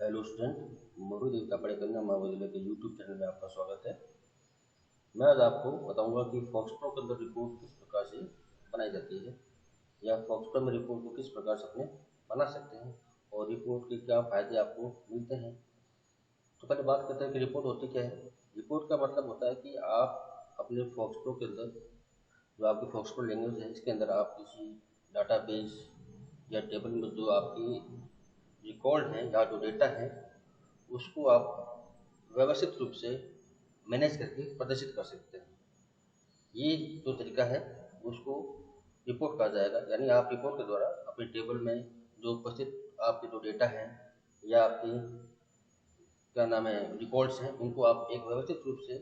Hello student, Marudev का पढ़े करना महाविद्यालय के यूट्यूब चैनल में आपका स्वागत है। मैं आज आपको बताऊंगा कि फॉक्सट्रॉ के अंदर रिपोर्ट किस प्रकार से बनाई जाती है या फॉक्सट्रॉ में रिपोर्ट को किस प्रकार से अपने बना सकते हैं और रिपोर्ट के क्या फायदे आपको मिलते हैं। तो पहले बात करते हैं कि रिपोर्ट होती क्या है। रिपोर्ट का मतलब होता है कि आप अपने फॉक्सट्रॉ के अंदर जो आपकी फॉक्सट्रॉ लैंग्वेज है इसके अंदर आप किसी डाटाबेस या टेबल में जो आपकी रिकॉर्ड है या जो डेटा है उसको आप व्यवस्थित रूप से मैनेज करके प्रदर्शित कर सकते हैं। ये जो तरीका है उसको रिपोर्ट कहा जाएगा। यानी आप रिपोर्ट के द्वारा अपने टेबल में जो उपस्थित आपके जो डेटा हैं या आपके क्या नाम है रिकॉर्ड्स हैं उनको आप एक व्यवस्थित रूप से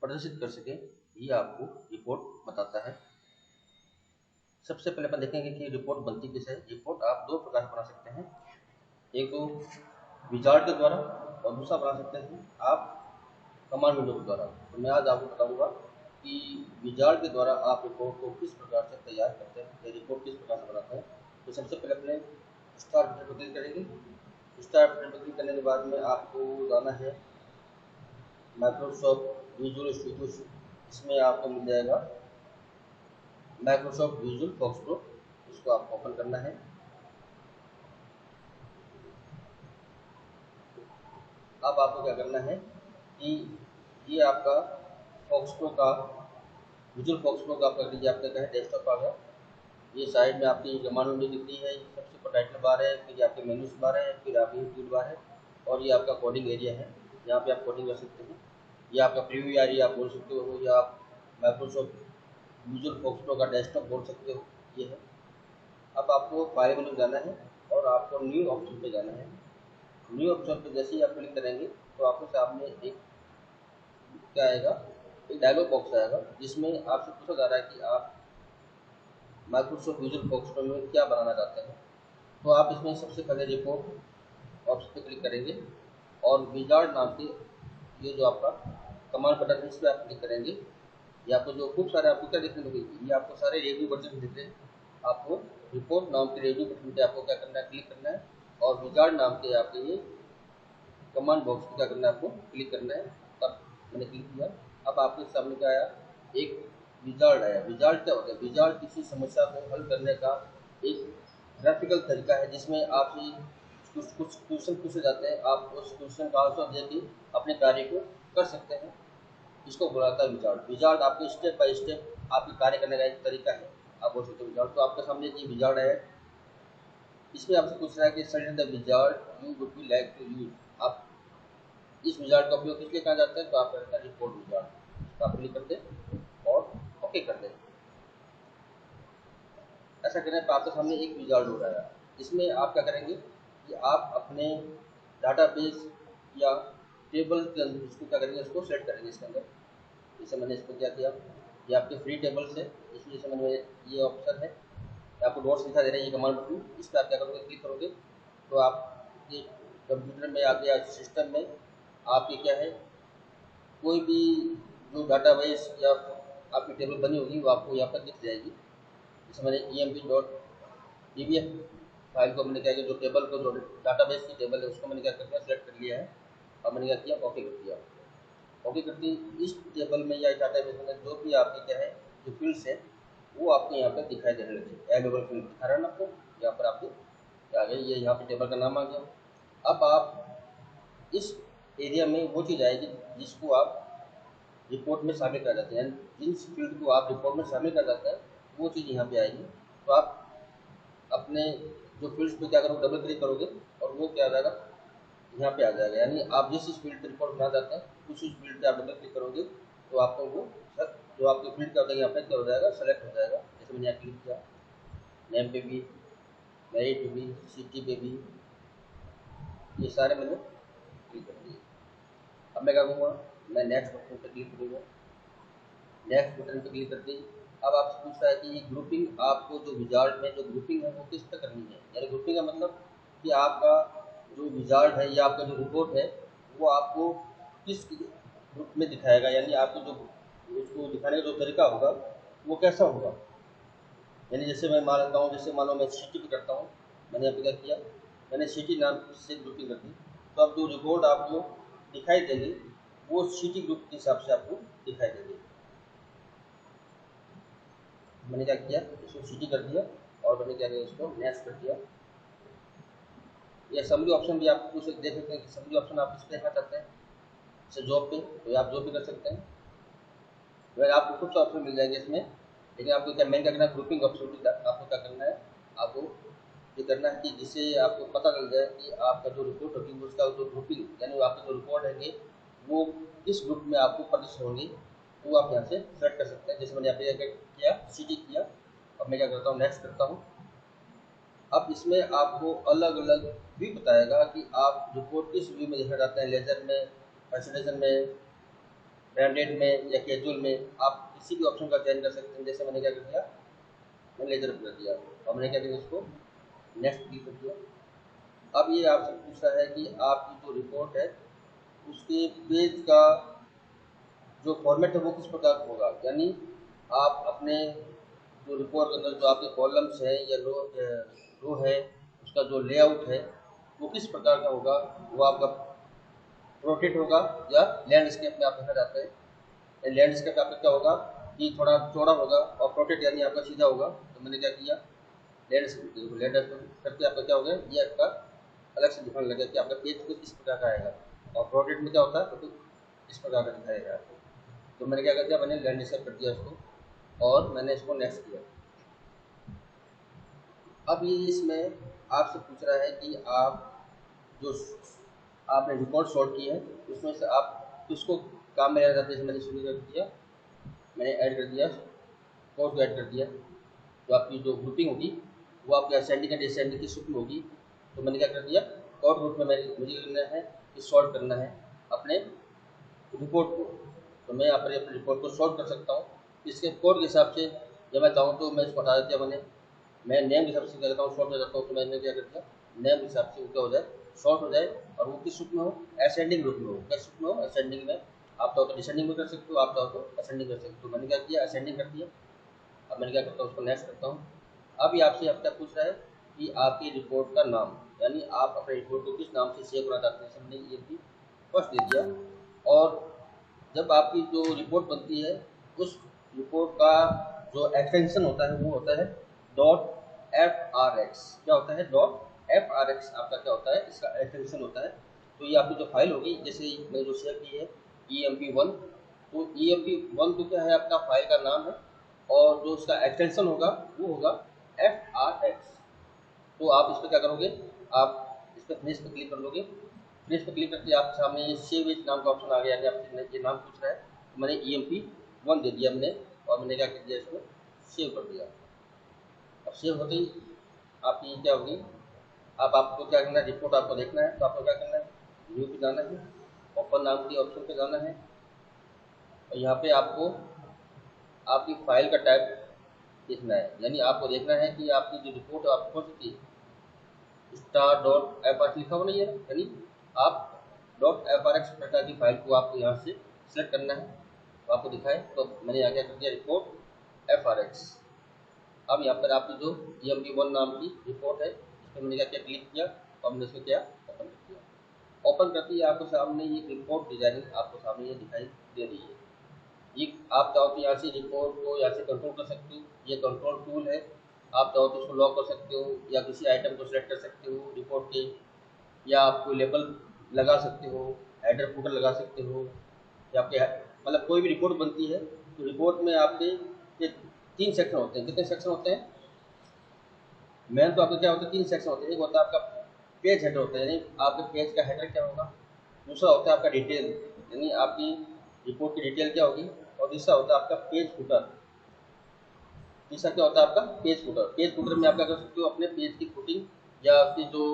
प्रदर्शित कर सकें, ये आपको रिपोर्ट बताता है। सबसे पहले अपन देखेंगे कि रिपोर्ट बनती कैसे है। रिपोर्ट आप दो प्रकार से बना सकते हैं, एक तो विजार्ड के द्वारा और दूसरा बना सकते हैं आप कमांड विंडो के द्वारा। तो मैं आज आपको बताऊंगा कि विजार्ड के द्वारा आप रिपोर्ट को किस प्रकार से तैयार करते हैं या रिपोर्ट किस प्रकार से बनाते हैं। तो सबसे पहले अपने स्टार बटन पर क्लिक करेंगे। स्टार बटन पर क्लिक करने के बाद में आपको जाना है माइक्रोसॉफ्ट विजुअल स्टूडियो। इसमें आपको मिल जाएगा माइक्रोसॉफ्ट विजुअल फॉक्सट्रॉ, इसको आपको ओपन करना है। अब आपको क्या करना है कि ये आपका फॉक्सट्रॉ का विजुअल फॉक्सट्रॉ का आपका लीजिए आपका क्या है डेस्कटॉप आ गया। ये साइड में आपकी कमांड विंडो दिख रही है, सबसे ऊपर टाइटल बार है, फिर आपके मेन्यूज बार है, फिर आपकी टूल बार है और ये आपका कोडिंग एरिया है, यहाँ पे आप कोडिंग कर सकते हैं। ये आपका प्रीव्यू एरिया आप बोल सकते हो या आप माइक्रोसॉफ्ट विजुअल फॉक्सट्रॉ का डेस्कटॉप बोल सकते हो, ये है। अब आपको फाइल मेन्यू जाना है और आपको न्यू ऑप्शन पे जाना है। न्यू ऑप्शन पे जैसे ही आप क्लिक करेंगे तो आपके सामने एक क्या आएगा, एक डायलॉग बॉक्स आएगा जिसमें आपसे पूछा जा रहा है कि आप माइक्रोसॉफ्ट विजुअल फॉक्सट्रॉ में क्या बनाना चाहते हैं। तो आप इसमें सबसे पहले रिपोर्ट ऑप्शन पे क्लिक करेंगे और विजार्ड नाम के ये जो आपका कमांड बटन है इस पर आप क्लिक करेंगे। ये आपको जो खूब सारे आपको क्या देखने को मिलेगी, ये आपको सारे रेडियो बटन दिख रहे हैं। आपको रिपोर्ट नाम के रेडियो बटन पे आपको क्या करना है, क्लिक करना है और विजार्ड नाम के आपके ये कमांड बॉक्स पे क्या करना है, आपको क्लिक करना है। तब मैंने क्लिक किया। अब आपके सामने क्या आया, एक विजार्ड आया। विजार्ड क्या होता है, विजार्ड किसी समस्या को हल करने का एक ग्राफिकल तरीका है जिसमें आपसे कुछ क्वेश्चन पूछे जाते हैं, आप उस क्वेश्चन का आंसर दे के अपने कार्य को कर सकते हैं। इसको बुलाता है विजार्ड। विजार्ड आपके स्टेप बाय स्टेप आपके कार्य करने का एक तरीका है, आप बोल सकते हो विजार्ड। तो आपके सामने ये विजार्ड है, इसमें आपसे पूछ रहा है कि select the wizard you would be like to use. आप इस विजार्ड का उपयोग किस लिए कहा जाता है, तो आप करते हैं रिपोर्ट विजार्ड। आप क्लिक करते और ओके कर दें। ऐसा करने पर आपके सामने एक विजार्ड हो रहा है। इसमें आप क्या करेंगे कि आप अपने डाटाबेस या टेबल के अंदर इसको क्या करेंगे, इसको सेलेक्ट करेंगे इसके अंदर। जैसे मैंने इस पर क्या किया, ये आपके फ्री टेबल्स है, इसमें जैसे मैंने ये ऑप्शन है, आपको डॉट्स दिखा दे रहे हैं, ये कमांड बटन, इस पर आप क्या करोगे, क्लिक करोगे तो आपके कंप्यूटर में आपके या सिस्टम में आपके क्या है कोई भी जो डाटाबेस या आपकी टेबल बनी होगी वो आपको यहाँ पर दिख जाएगी। जैसे मैंने emp.dbf फाइल को मैंने क्या किया, जो टेबल को जो डाटाबेस की टेबल है उसको मैंने क्या कर दिया, सेलेक्ट कर लिया है और मैंने क्या किया, ओके कर दिया। ओके करते इस टेबल में या डाटाबेस में जो भी आपके क्या है जो फील्ड्स है वो आपको यहाँ पर दिखाई देने लगे। अवेलेबल फील्ड दिखा रहा है ना आपको, यहाँ पर आपको आ गए, ये यहाँ पे टेबल का नाम आ गया। अब आप इस एरिया में वो चीज़ आएगी जिसको आप रिपोर्ट में शामिल कर जाते हैं, जिस फील्ड को आप रिपोर्ट में शामिल कर जाते हैं वो चीज़ यहाँ पे आएगी। तो आप अपने जो फील्ड्स पे क्या करोगे, डबल क्लिक करोगे और वो क्या आ जाएगा, यहाँ पे आ जाएगा। यानी आप जिस फील्ड पे रिपोर्ट बनाना चाहते हैं उस फील्ड पे आप डबल क्लिक करोगे तो आपको वो जो आपके फील्ड का होता है यहाँ पे क्या हो जाएगा, सेलेक्ट हो जाएगा। जैसे मैंने यहाँ क्लिक किया, नेम पे भी, मेरिट पे भी, सिटी पे भी, ये सारे मैंने क्लिक कर दिए। अब मैं क्या करूँगा, मैं नेक्स्ट बटन पर क्लिक करूँगा। नेक्स्ट बटन पर क्लिक करते ही अब आपसे पूछ रहा है कि ये ग्रुपिंग आपको जो विजार्ड में जो ग्रुपिंग है वो किस पे करनी है। यानी ग्रुपिंग का मतलब कि आपका जो विजार्ड है या आपका जो रिपोर्ट है वो आपको किस ग्रुप में दिखाएगा, यानी आपको जो उसको दिखाने का जो तरीका होगा वो कैसा होगा। यानी जैसे मैं मान लेता हूँ, जैसे मान लो मैं सिटी पे करता हूँ, मैंने यहाँ पे क्या किया, मैंने सिटी नाम से ग्रुपिंग कर दी। तो अब जो रिपोर्ट आपको दिखाई देगी वो सिटी ग्रुप के हिसाब से आपको दिखाई देगी। मैंने क्या किया, इसको सिटी कर दिया और मैंने क्या किया, इसको नेक्स्ट कर दिया। या समरी ऑप्शन भी आप कुछ देख सकते हैं कि समरी ऑप्शन आप इस पर देखना चाहते हैं, जैसे जॉब पे तो आप जॉब भी कर सकते हैं। अगर आपको कुछ ऑप्शन मिल जाएंगे इसमें, लेकिन आपको क्या मेन क्या करना है, ग्रुपिंग ऑप्शन आपको क्या करना है, आपको ये करना है कि जिससे आपको पता चल जाए कि आपका जो रिपोर्ट होगी उसका जो ग्रुपिंग यानी आपके जो रिपोर्ट रहेंगे वो किस ग्रुप में आपको प्रदर्शित होंगे, वो आप यहाँ से सेलेक्ट कर सकते हैं। जैसे मैंने यहाँ पे किया सिटी किया, अब मैं क्या करता हूँ नेक्स्ट करता हूँ। अब इसमें आपको अलग अलग व्यू बताएगा कि आप रिपोर्ट किस व्यू में देखना चाहते हैं, लेजर में, प्रेजेंटेशन में, ब्रांडेड में या कैजुअल में, आप किसी भी ऑप्शन का चयन कर सकते हैं। जैसे मैंने क्या कर दिया, मैंने लेजर कर दिया और मैंने क्या किया, इसको नेक्स्ट क्लिक कर दिया। अब ये आपसे पूछ रहा है कि आपकी जो रिपोर्ट है उसके पेज का जो फॉर्मेट है वो किस प्रकार का होगा, यानी आप अपने जो रिपोर्ट के अंदर जो आपके कॉलम्स हैं या रो है उसका जो लेआउट है वो किस प्रकार का होगा, वो आपका प्रोटेक्ट होगा या लैंडस्केप में आप देखना चाहते हैं। लैंडस्केप आपका क्या होगा कि थोड़ा चौड़ा होगा और प्रोटेक्ट यानी आपका सीधा होगा। तो मैंने क्या किया, लैंडस्केप करके आपका क्या हो गया, ये आपका अलग से दिखाने लगा कि आपका पेज कुछ इस प्रकार का आएगा। और प्रोटेक्ट में क्या होता है, तो इस प्रकार का दिखाएगा आपको। तो मैंने क्या कर दिया, मैंने लैंडस्केप कर दिया इसको और मैंने इसको नेक्स्ट किया। अब ये इसमें आपसे पूछ रहा है कि आप जो आपने रिकॉर्ड शॉर्ट की है उसमें से आप किसको काम में लेना चाहते हैं। मैंने शुरू कर दिया, मैंने ऐड कर दिया, कोड को ऐड कर दिया। तो आपकी जो ग्रुपिंग होगी वो आपकी असेंडिंग एंड डिसेंडिंग की सूची में होगी। तो मैंने क्या कर दिया, कोड ग्रुप में मुझे करना है कि शॉर्ट करना है अपने रिपोर्ट को। तो मैं यहाँ पर अपने रिपोर्ट को शॉर्ट कर सकता हूँ इसके कोड के हिसाब से। जब मैं चाहूँ तो मैं इसको हटा देता, मैं नेम के हिसाब से क्या करता हूँ, शॉर्ट कर जाता हूँ। तो मैंने क्या कर दिया, नेम के हिसाब से वो क्या हो जाए, शॉर्ट हो जाए। और वो किस रूप में हो, असेंडिंग रूप में हो। किस रूप में हो, असेंडिंग में। आप चाहो तो डिसेंडिंग में कर सकते हो, आप चाहो तो असेंडिंग कर सकते हो। मैंने क्या किया, असेंडिंग कर दिया। अब मैंने क्या करता हूँ, उसको नेक्स्ट करता हूँ। अब ये आपसे अब क्या पूछ रहा है कि आपकी रिपोर्ट का नाम, यानी आप अपने रिपोर्ट को किस नाम से सेव करना चाहते हैं। हमने ये भी फर्स्ट दे दिया। और जब आपकी जो रिपोर्ट बनती है उस रिपोर्ट का जो एक्सटेंशन होता है वो होता है .frx। क्या होता है, .frx आपका क्या होता है, इसका एक्सटेंशन होता है। तो ये आपकी जो फाइल होगी, जैसे मैंने जो सेव की है emp1, तो emp1 तो क्या है, आपका फाइल का नाम है और जो उसका एक्सटेंशन होगा वो होगा frx। तो आप इस पर क्या करोगे, आप इस पर फिनिश पर क्लिक कर लोगे। फिनिश पर क्लिक करके आपके सामने ये सेव एज नाम का ऑप्शन आ गया, यानी आपसे ये नाम पूछ रहा है। तो मैंने emp1 दे दिया मैंने, और मैंने क्या कर दिया, इसको सेव कर दिया। अब सेव होते ही आपकी क्या होगी, अब आपको क्या करना है, रिपोर्ट आपको देखना है तो आपको क्या करना है, न्यू पे जाना है, ओपन नाम के ऑप्शन पे जाना है। और यहाँ पे आपको आपकी फाइल का टाइप देखना है, यानी आपको देखना है कि आपकी जो रिपोर्ट आपको कौन सी थी, star.fr लिखा हुआ नहीं है, यानी आप .frx प्रकार की फाइल को आपको यहाँ से सिलेक्ट करना है। तो आपको दिखाए, तो मैंने यहाँ क्या कर दिया, रिपोर्ट frx। अब यहाँ पर आपकी जो emp1 नाम की रिपोर्ट है इस पर मैंने क्या क्या क्लिक किया और हमने इसको क्या ओपन कर दिया। ओपन करते ही आपको सामने ये रिपोर्ट डिजाइनिंग आपको सामने ये दिखाई दे रही है। ये आप चाहो तो यहाँ से रिपोर्ट को यहाँ से कंट्रोल कर सकते हो, ये कंट्रोल टूल है। आप चाहो तो इसको लॉक कर सकते हो या किसी आइटम को सिलेक्ट कर सकते हो रिपोर्ट के, या आप कोई लेबल लगा सकते हो, हेडर फुटर लगा सकते हो, या आपके मतलब कोई भी रिपोर्ट बनती है तो रिपोर्ट में आपके ये 3 सेक्शन होते हैं। कितने सेक्शन होते हैं, मेन तो आपके क्या होता है, 3 सेक्शन होते हैं। एक होता है आपका पेज हेडर होता है, यानी आपके पेज का हेडर क्या होगा। दूसरा होता है आपका डिटेल, यानी आपकी रिपोर्ट की डिटेल क्या होगी। और तीसरा होता है आपका पेज फुटर। तीसरा क्या होता है आपका पेज फुटर। पेज फुटर में आप क्या कर सकते हो, अपने पेज की फुटिंग या उसके जो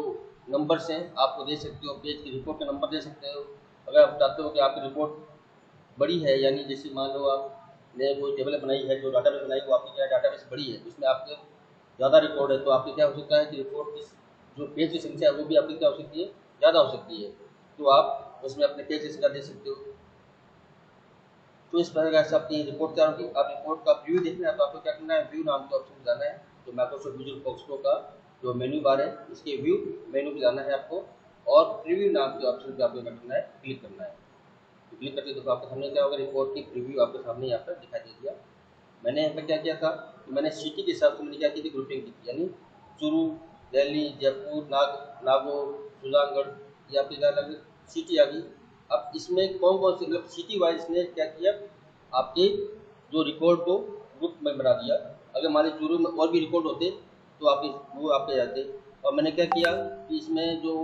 नंबर्स हैं आपको दे सकते हो, पेज की रिपोर्ट के नंबर दे सकते हो। अगर आप चाहते हो कि आपकी रिपोर्ट बड़ी है, यानी जैसे मान लो आपने कोई टेबल बनाई है, जो डाटाबेस बनाई वो आपकी क्या डाटाबेस बड़ी है, उसमें आपके ज़्यादा रिकॉर्ड है, तो आपकी क्या हो सकता है कि रिपोर्ट की जो पेज की संख्या है वो भी आपकी क्या हो सकती है, ज़्यादा हो सकती है। तो आप उसमें अपने पेज की संख्या दे सकते हो। तो इस प्रकार से आपकी रिपोर्ट तैयार होगी। आप रिपोर्ट का व्यू देखना है तो आपको क्या करना है, व्यू नाम के ऑप्शन जाना है। तो माइक्रोसॉफ्ट विजुअल फोक्स प्रो का जो मेन्यू बार है इसके व्यू मेन्यू पे जाना है आपको। और प्रीव्यू नाम के ऑप्शन पे आपको क्या करना है, क्लिक करना है। तो क्लिक करके देखो आपके सामने क्या होगा, रिपोर्ट की प्रीव्यू आपके सामने यहाँ पर दिखाई दे दिया। मैंने यहाँ पर क्या किया था कि मैंने सिटी के हिसाब से मैंने क्या की थी, ग्रुपिंग की थी, यानी चूरू, दिल्ली, जयपुर, नागौर, सुजानगढ़, ये आपकी क्या अलग सिटी आ गई। अब इसमें कौन कौन सी मतलब सिटी वाइज इसने क्या किया, आपके जो रिकॉर्ड को ग्रुप में बना दिया। अगर मान लीजिए चूरू में और भी रिकॉर्ड होते तो आपके वो आपके जाते। और मैंने क्या किया कि इसमें जो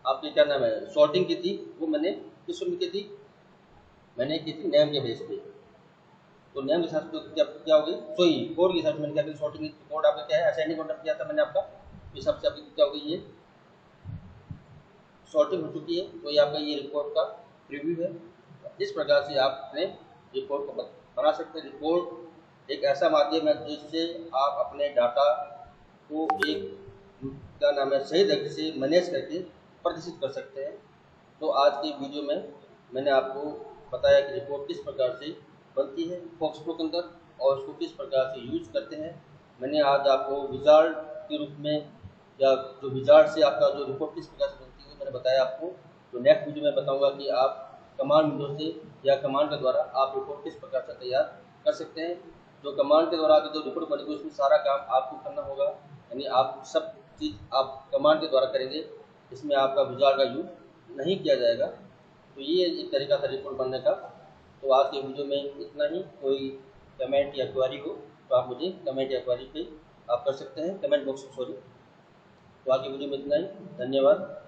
आपकी क्या नाम है सॉर्टिंग की थी, वो मैंने किस में की थी, मैंने की थी नेम के बेस पे। तो नेम के हिसाब से क्या क्या होगी, सॉरी कोड के हिसाब से मैंने क्या की सॉर्टिंग की। कोड आपका क्या है, असाइनिंग ऑर्डर किया था मैंने आपका, इस हिसाब से आपकी क्या होगी, ये सॉर्टिंग हो चुकी है। तो ये आपका ये रिपोर्ट का रिव्यू है। इस प्रकार से आप अपने रिपोर्ट को बना सकते हैं। रिपोर्ट एक ऐसा माध्यम है जिससे आप अपने डाटा को एक क्या नाम है सही तरीके से मैनेज करके प्रदर्शित कर सकते हैं। तो आज की वीडियो में मैंने आपको बताया कि रिपोर्ट किस प्रकार से बनती है फोक्सप्रो के अंदर और उसको किस प्रकार से यूज करते हैं। मैंने आज आपको विजार्ड के रूप में या जो विजार्ड से आपका जो रिपोर्ट किस प्रकार से बनती है मैंने बताया आपको। तो नेक्स्ट वीडियो में बताऊंगा कि आप कमांड विंडो से या कमांड के द्वारा आप रिपोर्ट किस प्रकार से तैयार कर सकते हैं। जो कमांड के द्वारा जो रिपोर्ट बनेगी उसमें सारा काम आपको करना होगा, यानी आप सब चीज़ आप कमांड के द्वारा करेंगे, इसमें आपका विजार्ड का यूज नहीं किया जाएगा। तो ये एक तरीका था रिपोर्ट बनने का। तो आज के वीडियो में इतना ही। कोई कमेंट या क्वेरी हो तो आप मुझे कमेंट या क्वेरी पे आप कर सकते हैं, कमेंट बॉक्स सॉरी। तो आज की वीडियो में इतना ही, धन्यवाद।